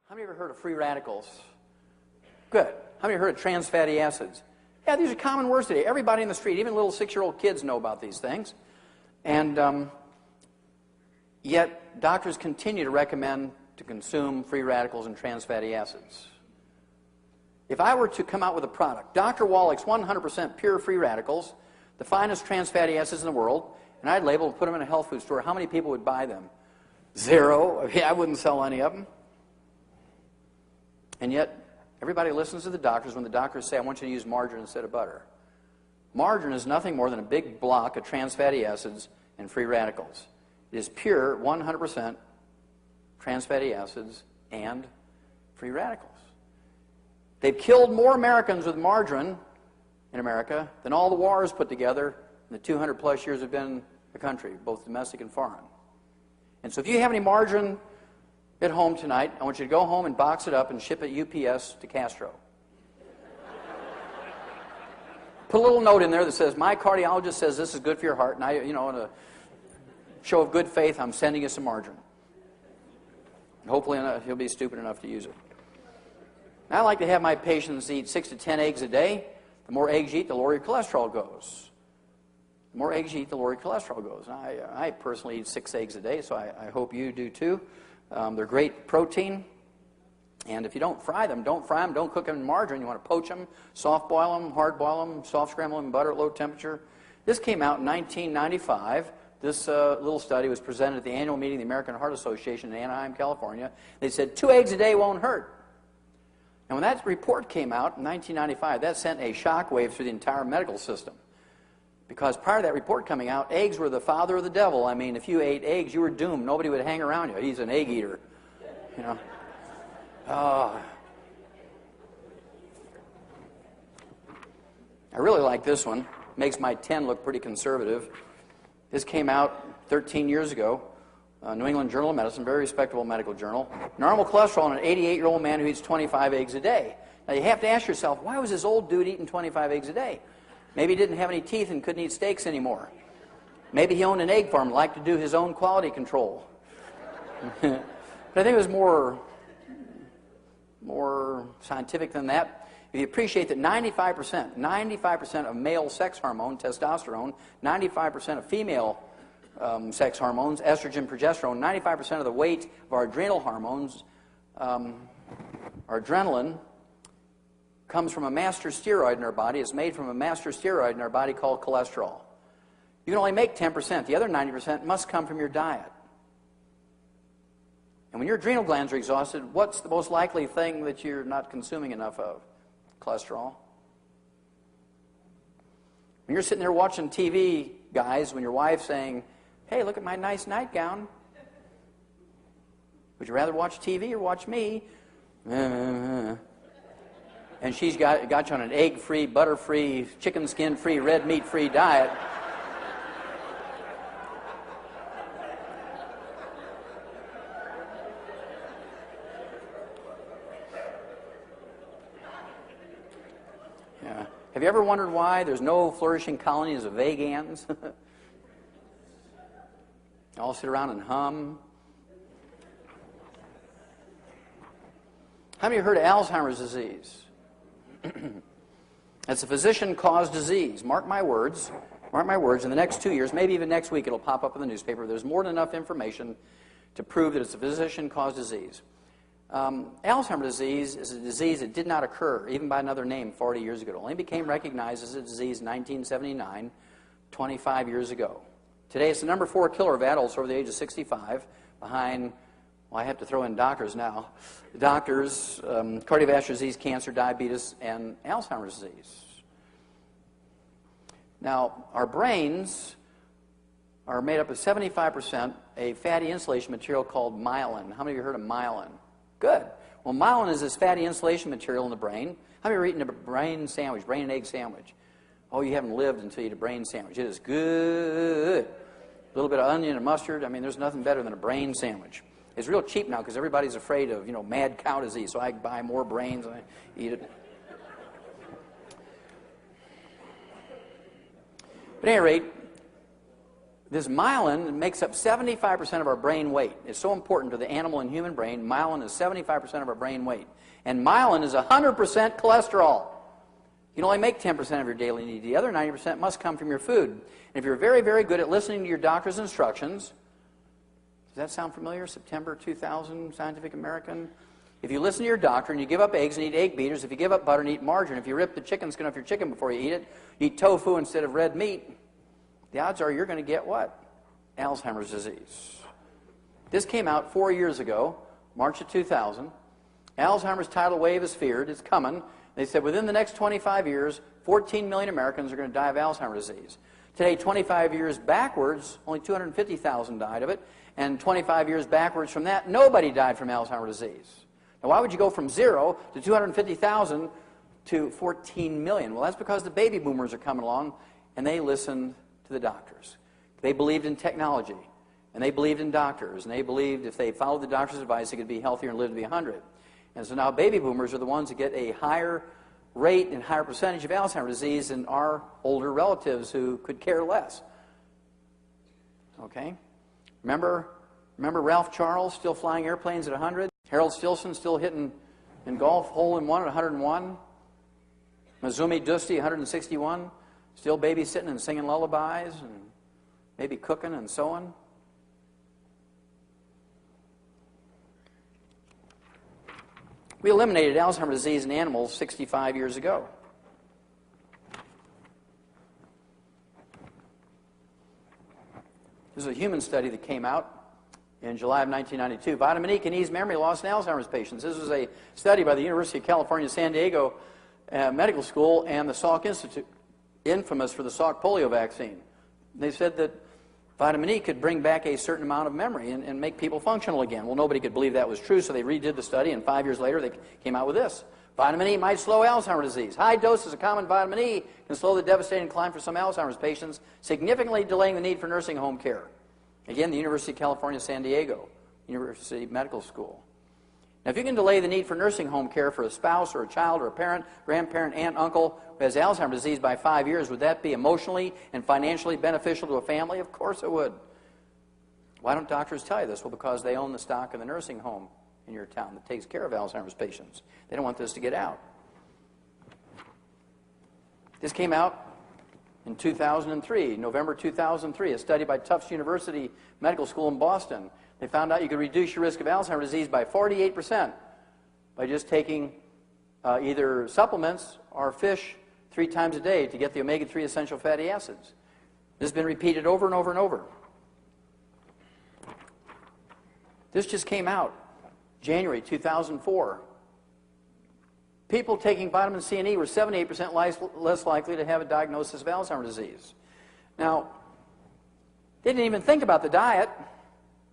How many of you ever heard of free radicals? Good. How many of you heard of trans fatty acids? Yeah, these are common words today. Everybody in the street, even little 6-year-old kids know about these things. And yet, doctors continue to recommend to consume free radicals and trans fatty acids. If I were to come out with a product, Dr. Wallach's 100% pure free radicals, the finest trans fatty acids in the world, and I'd label and put them in a health food store, how many people would buy them? 0. Yeah, I wouldn't sell any of them. And yet, everybody listens to the doctors when the doctors say, I want you to use margarine instead of butter. Margarine is nothing more than a big block of trans fatty acids and free radicals. It is pure 100% trans fatty acids and free radicals. They've killed more Americans with margarine in America than all the wars put together in the 200 plus years have been in the country, both domestic and foreign. And so if you have any margarine at home tonight, I want you to go home and box it up and ship it UPS to Castro. Put a little note in there that says, my cardiologist says this is good for your heart, and I, in a show of good faith, I'm sending you some margarine. And hopefully he'll be stupid enough to use it. I like to have my patients eat 6 to 10 eggs a day. The more eggs you eat, the lower your cholesterol goes. The more eggs you eat, the lower your cholesterol goes. And I personally eat 6 eggs a day, so I hope you do too. They're great protein. And if you don't fry them, don't cook them in margarine. You want to poach them, soft boil them, hard boil them, soft scramble them in butter at low temperature. This came out in 1995. This little study was presented at the annual meeting of the American Heart Association in Anaheim, California. They said 2 eggs a day won't hurt. And when that report came out in 1995, that sent a shockwave through the entire medical system. Because prior to that report coming out, eggs were the father of the devil. I mean, if you ate eggs, you were doomed. Nobody would hang around you. He's an egg eater, I really like this one. Makes my 10 look pretty conservative. This came out 13 years ago. New England Journal of Medicine, very respectable medical journal. Normal cholesterol in an 88-year-old man who eats 25 eggs a day. Now you have to ask yourself, why was this old dude eating 25 eggs a day? Maybe he didn't have any teeth and couldn't eat steaks anymore. Maybe he owned an egg farm and liked to do his own quality control. But I think it was more scientific than that. If you appreciate that 95% of male sex hormone, testosterone, 95% of female sex hormones, estrogen, progesterone, 95% of the weight of our adrenal hormones, our adrenaline, comes from a master steroid in our body. It's made from a master steroid in our body called cholesterol. You can only make 10%. The other 90% must come from your diet. And when your adrenal glands are exhausted, what's the most likely thing that you're not consuming enough of? Cholesterol. When you're sitting there watching TV, guys, when your wife's saying, hey, look at my nice nightgown. Would you rather watch TV or watch me? And she's got you on an egg-free, butter-free, chicken skin-free, red meat-free diet. Yeah. Have you ever wondered why there's no flourishing colonies of vegans? All sit around and hum. How many of you heard of Alzheimer's disease? It's a physician-caused disease. Mark my words, in the next 2 years, maybe even next week, it'll pop up in the newspaper. There's more than enough information to prove that it's a physician-caused disease. Alzheimer's disease is a disease that did not occur, even by another name, 40 years ago. It only became recognized as a disease in 1979, 25 years ago. Today, it's the number 4 killer of adults over the age of 65, behind, well, I have to throw in doctors now. Doctors, cardiovascular disease, cancer, diabetes, and Alzheimer's disease. Now, our brains are made up of 75% a fatty insulation material called myelin. How many of you heard of myelin? Good. Well, myelin is this fatty insulation material in the brain. How many of you are eating a brain sandwich, brain and egg sandwich? Oh, you haven't lived until you eat a brain sandwich. It is good. A little bit of onion and mustard. I mean, there's nothing better than a brain sandwich. It's real cheap now because everybody's afraid of, mad cow disease, so I buy more brains and I eat it. But at any rate, This myelin makes up 75% of our brain weight. It's so important to the animal and human brain. Myelin is 75% of our brain weight. And myelin is 100% cholesterol. You can only make 10% of your daily need. The other 90% must come from your food. And if you're very, very good at listening to your doctor's instructions, does that sound familiar? September 2000, Scientific American. If you listen to your doctor and you give up eggs and eat egg beaters, if you give up butter and eat margarine, if you rip the chicken skin off your chicken before you eat it, you eat tofu instead of red meat, the odds are you're going to get what? Alzheimer's disease. This came out 4 years ago, March of 2000. Alzheimer's tidal wave is feared. It's coming. They said within the next 25 years, 14 million Americans are going to die of Alzheimer's disease. Today, 25 years backwards, only 250,000 died of it. And 25 years backwards from that, nobody died from Alzheimer's disease. Now, why would you go from 0 to 250,000 to 14 million? Well, that's because the baby boomers are coming along, and they listened to the doctors. They believed in technology, and they believed in doctors, and they believed if they followed the doctor's advice, they could be healthier and live to be 100. And so now baby boomers are the ones that get a higher rate and higher percentage of Alzheimer's disease than our older relatives who could care less. Okay? Remember Ralph Charles still flying airplanes at 100? Harold Stilson still hitting in golf hole-in-one at 101? Mazumi Dusti, 161? Still babysitting and singing lullabies and maybe cooking and sewing? We eliminated Alzheimer's disease in animals 65 years ago. This is a human study that came out in July of 1992. Vitamin E can ease memory loss in Alzheimer's patients. This was a study by the University of California, San Diego Medical School and the Salk Institute, infamous for the Salk polio vaccine. They said that vitamin E could bring back a certain amount of memory and make people functional again. Well, nobody could believe that was true, so they redid the study, and 5 years later they came out with this. Vitamin E might slow Alzheimer's disease. High doses of common vitamin E can slow the devastating decline for some Alzheimer's patients, significantly delaying the need for nursing home care. Again, the University of California, San Diego, University Medical School. Now, if you can delay the need for nursing home care for a spouse or a child or a parent, grandparent, aunt, uncle who has Alzheimer's disease by 5 years, would that be emotionally and financially beneficial to a family? Of course it would. Why don't doctors tell you this? Well, because they own the stock of the nursing home in your town that takes care of Alzheimer's patients. They don't want this to get out. This came out in 2003, November 2003, a study by Tufts University Medical School in Boston. They found out you could reduce your risk of Alzheimer's disease by 48% by just taking either supplements or fish 3 times a day to get the omega-3 essential fatty acids. This has been repeated over and over and over. This just came out January 2004. People taking vitamin C and E were 78% less likely to have a diagnosis of Alzheimer's disease. Now, they didn't even think about the diet,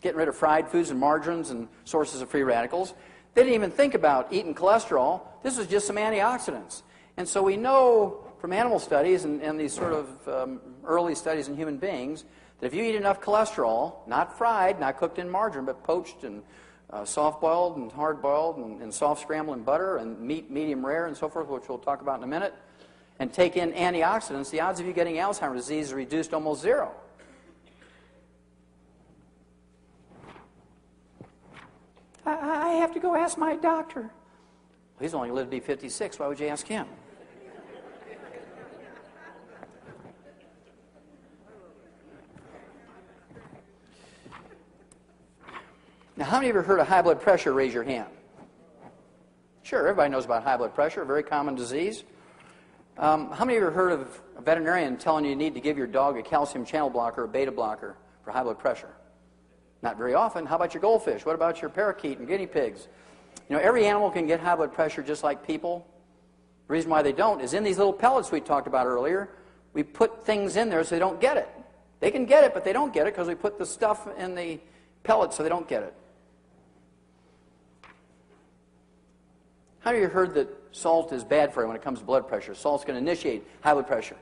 getting rid of fried foods and margarines and sources of free radicals. They didn't even think about eating cholesterol. This was just some antioxidants. And so we know from animal studies and these sort of early studies in human beings that if you eat enough cholesterol, not fried, not cooked in margarine, but poached and soft-boiled and hard-boiled and soft scrambled in butter and meat medium rare and so forth, which we'll talk about in a minute, and take in antioxidants, the odds of you getting Alzheimer's disease are reduced almost 0. I have to go ask my doctor. Well, he's only lived to be 56. Why would you ask him? Now, how many of you have heard of high blood pressure? Raise your hand. Sure, everybody knows about high blood pressure, a very common disease. How many of you have heard of a veterinarian telling you need to give your dog a calcium channel blocker or a beta blocker for high blood pressure? Not very often. How about your goldfish? What about your parakeet and guinea pigs? You know, every animal can get high blood pressure just like people. The reason why they don't is in these little pellets we talked about earlier, we put things in there so they don't get it. They can get it, but they don't get it because we put the stuff in the pellets so they don't get it. How many of you heard that salt is bad for you when it comes to blood pressure? Salt's going to initiate high blood pressure.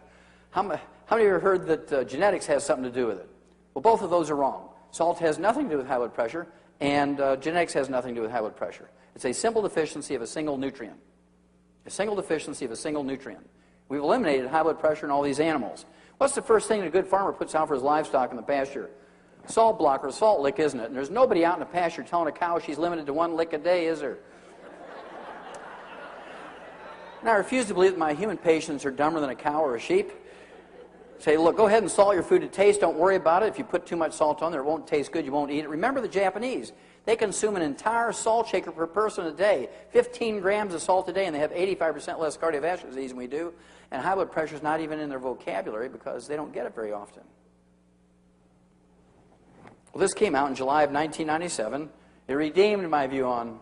How many of you have heard that genetics has something to do with it? Well, both of those are wrong. Salt has nothing to do with high blood pressure, and genetics has nothing to do with high blood pressure. It's a simple deficiency of a single nutrient. A single deficiency of a single nutrient. We've eliminated high blood pressure in all these animals. What's the first thing a good farmer puts out for his livestock in the pasture? Salt block or salt lick, isn't it? And there's nobody out in the pasture telling a cow she's limited to 1 lick a day, is there? And I refuse to believe that my human patients are dumber than a cow or a sheep. Say, look, go ahead and salt your food to taste. Don't worry about it. If you put too much salt on there, it won't taste good. You won't eat it. Remember the Japanese. They consume an entire salt shaker per person a day, 15 grams of salt a day, and they have 85% less cardiovascular disease than we do. And high blood pressure is not even in their vocabulary because they don't get it very often. Well, this came out in July of 1997. It redeemed my view on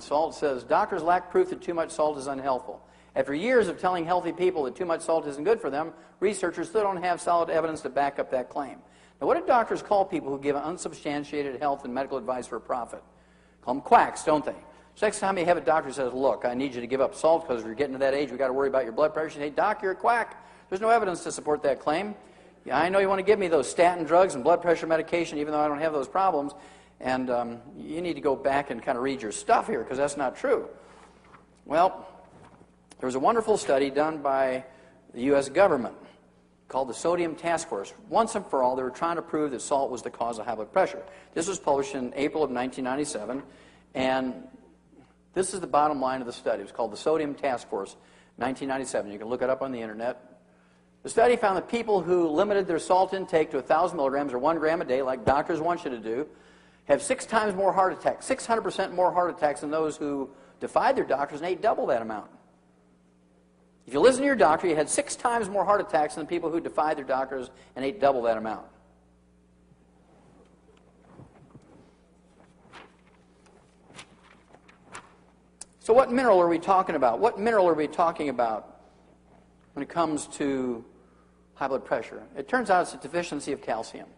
salt. It says, doctors lack proof that too much salt is unhealthful. After years of telling healthy people that too much salt isn't good for them, researchers still don't have solid evidence to back up that claim. Now, what do doctors call people who give unsubstantiated health and medical advice for profit? Call them quacks, don't they? So next time you have a doctor who says, look, I need you to give up salt because we're getting to that age, we've got to worry about your blood pressure. You say, doc, you're a quack. There's no evidence to support that claim. Yeah, I know you want to give me those statin drugs and blood pressure medication even though I don't have those problems. And you need to go back and kind of read your stuff here because that's not true. Well, there was a wonderful study done by the U.S. government called the Sodium Task Force. Once and for all, they were trying to prove that salt was the cause of high blood pressure. This was published in April of 1997, and this is the bottom line of the study. It was called the Sodium Task Force, 1997. You can look it up on the internet. The study found that people who limited their salt intake to 1,000 milligrams or 1 gram a day, like doctors want you to do, have 6 times more heart attacks, 600% more heart attacks than those who defied their doctors and ate double that amount. If you listen to your doctor, you had 6 times more heart attacks than people who defied their doctors and ate double that amount. So what mineral are we talking about? What mineral are we talking about when it comes to high blood pressure? It turns out it's a deficiency of calcium.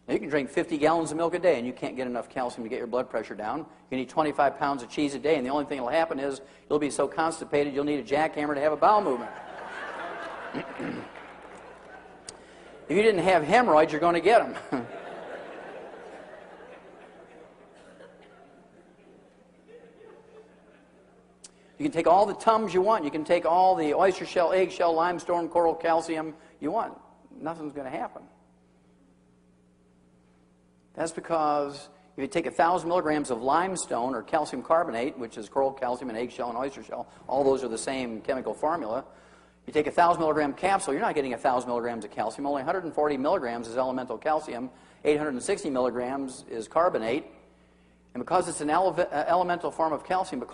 Now, you can drink 50 gallons of milk a day and you can't get enough calcium to get your blood pressure down. You can eat 25 pounds of cheese a day and the only thing that will happen is you'll be so constipated you'll need a jackhammer to have a bowel movement. If you didn't have hemorrhoids, you're going to get them. You can take all the Tums you want. You can take all the oyster shell, egg shell, limestone, coral calcium you want. Nothing's going to happen. That's because if you take 1,000 milligrams of limestone or calcium carbonate, which is coral calcium and eggshell and oyster shell, all those are the same chemical formula. You take a 1,000 milligram capsule, you're not getting 1,000 milligrams of calcium. Only 140 milligrams is elemental calcium. 860 milligrams is carbonate. And because it's an elemental form of calcium, you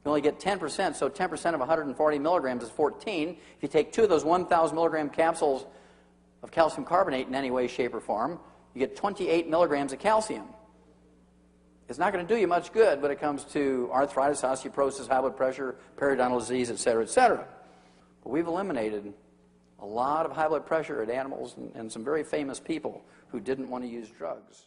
only get 10%. So 10% of 140 milligrams is 14. If you take 2 of those 1,000 milligram capsules of calcium carbonate in any way, shape, or form, you get 28 milligrams of calcium. It's not going to do you much good when it comes to arthritis, osteoporosis, high blood pressure, periodontal disease, etc., etc. But we've eliminated a lot of high blood pressure in animals and some very famous people who didn't want to use drugs.